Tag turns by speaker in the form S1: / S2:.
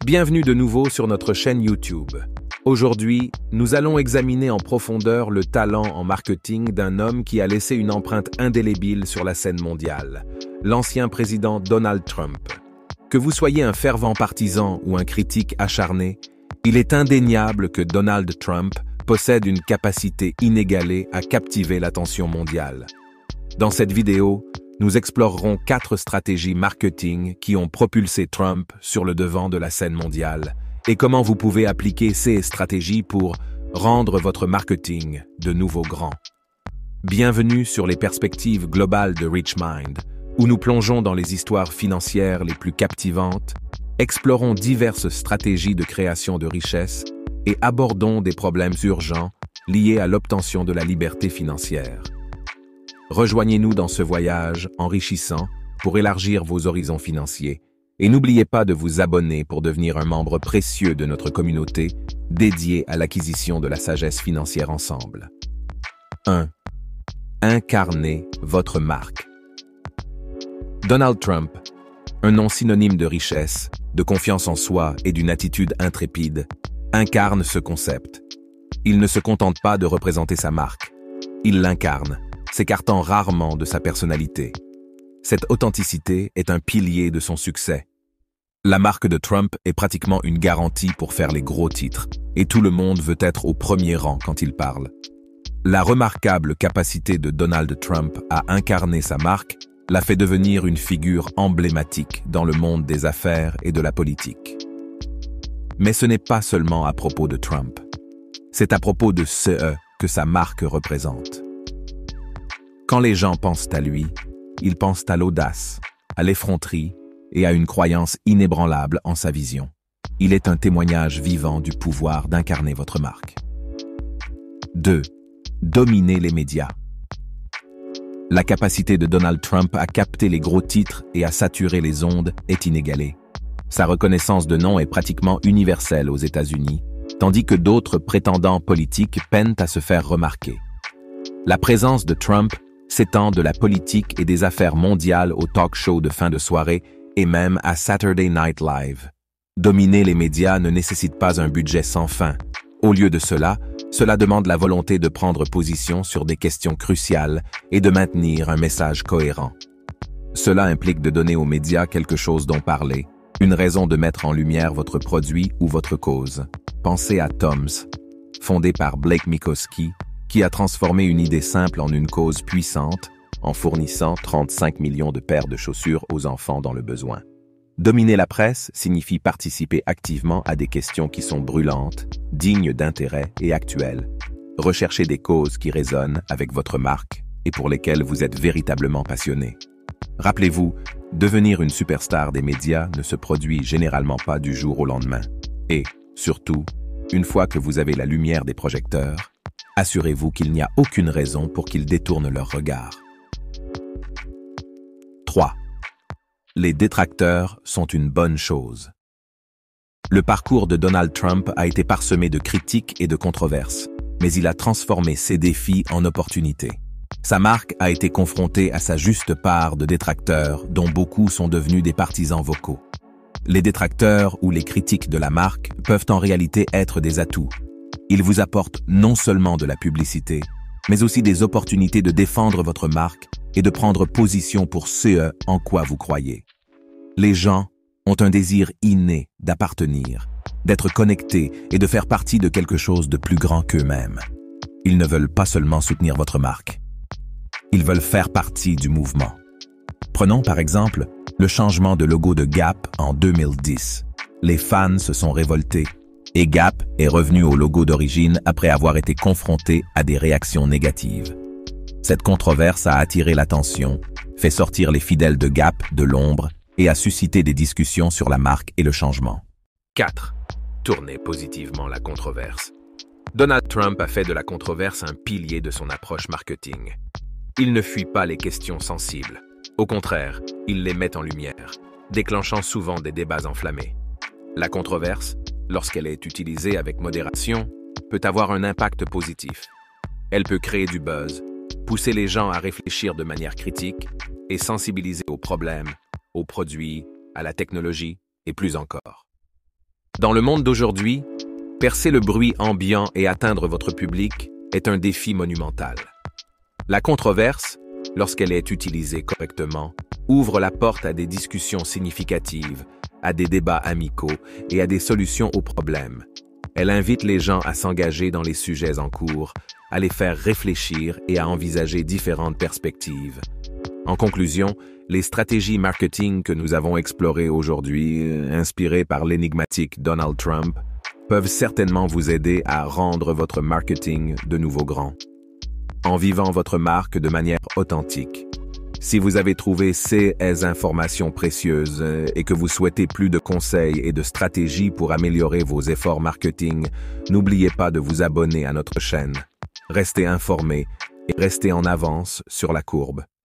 S1: Bienvenue de nouveau sur notre chaîne YouTube. Aujourd'hui, nous allons examiner en profondeur le talent en marketing d'un homme qui a laissé une empreinte indélébile sur la scène mondiale, l'ancien président Donald Trump. Que vous soyez un fervent partisan ou un critique acharné, il est indéniable que Donald Trump possède une capacité inégalée à captiver l'attention mondiale. Dans cette vidéo, nous explorerons 4 stratégies marketing qui ont propulsé Trump sur le devant de la scène mondiale et comment vous pouvez appliquer ces stratégies pour rendre votre marketing de nouveau grand. Bienvenue sur les perspectives globales de RichMind, où nous plongeons dans les histoires financières les plus captivantes, explorons diverses stratégies de création de richesse et abordons des problèmes urgents liés à l'obtention de la liberté financière. Rejoignez-nous dans ce voyage enrichissant pour élargir vos horizons financiers et n'oubliez pas de vous abonner pour devenir un membre précieux de notre communauté dédiée à l'acquisition de la sagesse financière ensemble. 1. Incarnez votre marque. Donald Trump, un nom synonyme de richesse, de confiance en soi et d'une attitude intrépide, incarne ce concept. Il ne se contente pas de représenter sa marque, il l'incarne, s'écartant rarement de sa personnalité. Cette authenticité est un pilier de son succès. La marque de Trump est pratiquement une garantie pour faire les gros titres, et tout le monde veut être au premier rang quand il parle. La remarquable capacité de Donald Trump à incarner sa marque l'a fait devenir une figure emblématique dans le monde des affaires et de la politique. Mais ce n'est pas seulement à propos de Trump. C'est à propos de ce que sa marque représente. Quand les gens pensent à lui, ils pensent à l'audace, à l'effronterie et à une croyance inébranlable en sa vision. Il est un témoignage vivant du pouvoir d'incarner votre marque. 2. Dominer les médias. La capacité de Donald Trump à capter les gros titres et à saturer les ondes est inégalée. Sa reconnaissance de nom est pratiquement universelle aux États-Unis, tandis que d'autres prétendants politiques peinent à se faire remarquer. La présence de Trump s'étend de la politique et des affaires mondiales aux talk-shows de fin de soirée et même à Saturday Night Live. Dominer les médias ne nécessite pas un budget sans fin. Au lieu de cela, cela demande la volonté de prendre position sur des questions cruciales et de maintenir un message cohérent. Cela implique de donner aux médias quelque chose dont parler, une raison de mettre en lumière votre produit ou votre cause. Pensez à Tom's, fondé par Blake Mycoskie, qui a transformé une idée simple en une cause puissante en fournissant 35 millions de paires de chaussures aux enfants dans le besoin. Dominer la presse signifie participer activement à des questions qui sont brûlantes, dignes d'intérêt et actuelles. Recherchez des causes qui résonnent avec votre marque et pour lesquelles vous êtes véritablement passionné. Rappelez-vous, devenir une superstar des médias ne se produit généralement pas du jour au lendemain. Et, surtout, une fois que vous avez la lumière des projecteurs, assurez-vous qu'il n'y a aucune raison pour qu'ils détournent leur regard. 3. Les détracteurs sont une bonne chose. Le parcours de Donald Trump a été parsemé de critiques et de controverses, mais il a transformé ces défis en opportunités. Sa marque a été confrontée à sa juste part de détracteurs, dont beaucoup sont devenus des partisans vocaux. Les détracteurs ou les critiques de la marque peuvent en réalité être des atouts. Ils vous apportent non seulement de la publicité, mais aussi des opportunités de défendre votre marque et de prendre position pour ce en quoi vous croyez. Les gens ont un désir inné d'appartenir, d'être connectés et de faire partie de quelque chose de plus grand qu'eux-mêmes. Ils ne veulent pas seulement soutenir votre marque. Ils veulent faire partie du mouvement. Prenons par exemple le changement de logo de Gap en 2010. Les fans se sont révoltés et Gap est revenu au logo d'origine après avoir été confronté à des réactions négatives. Cette controverse a attiré l'attention, fait sortir les fidèles de Gap de l'ombre et a suscité des discussions sur la marque et le changement. 4. Tournez positivement la controverse. Donald Trump a fait de la controverse un pilier de son approche marketing. Il ne fuit pas les questions sensibles. Au contraire, il les met en lumière, déclenchant souvent des débats enflammés. La controverse, lorsqu'elle est utilisée avec modération, peut avoir un impact positif. Elle peut créer du buzz, pousser les gens à réfléchir de manière critique et sensibiliser aux problèmes, aux produits, à la technologie et plus encore. Dans le monde d'aujourd'hui, percer le bruit ambiant et atteindre votre public est un défi monumental. La controverse, lorsqu'elle est utilisée correctement, ouvre la porte à des discussions significatives, à des débats amicaux et à des solutions aux problèmes. Elle invite les gens à s'engager dans les sujets en cours, à les faire réfléchir et à envisager différentes perspectives. En conclusion, les stratégies marketing que nous avons explorées aujourd'hui, inspirées par l'énigmatique Donald Trump, peuvent certainement vous aider à rendre votre marketing de nouveau grand, en vivant votre marque de manière authentique. Si vous avez trouvé ces informations précieuses et que vous souhaitez plus de conseils et de stratégies pour améliorer vos efforts marketing, n'oubliez pas de vous abonner à notre chaîne. Restez informés et restez en avance sur la courbe.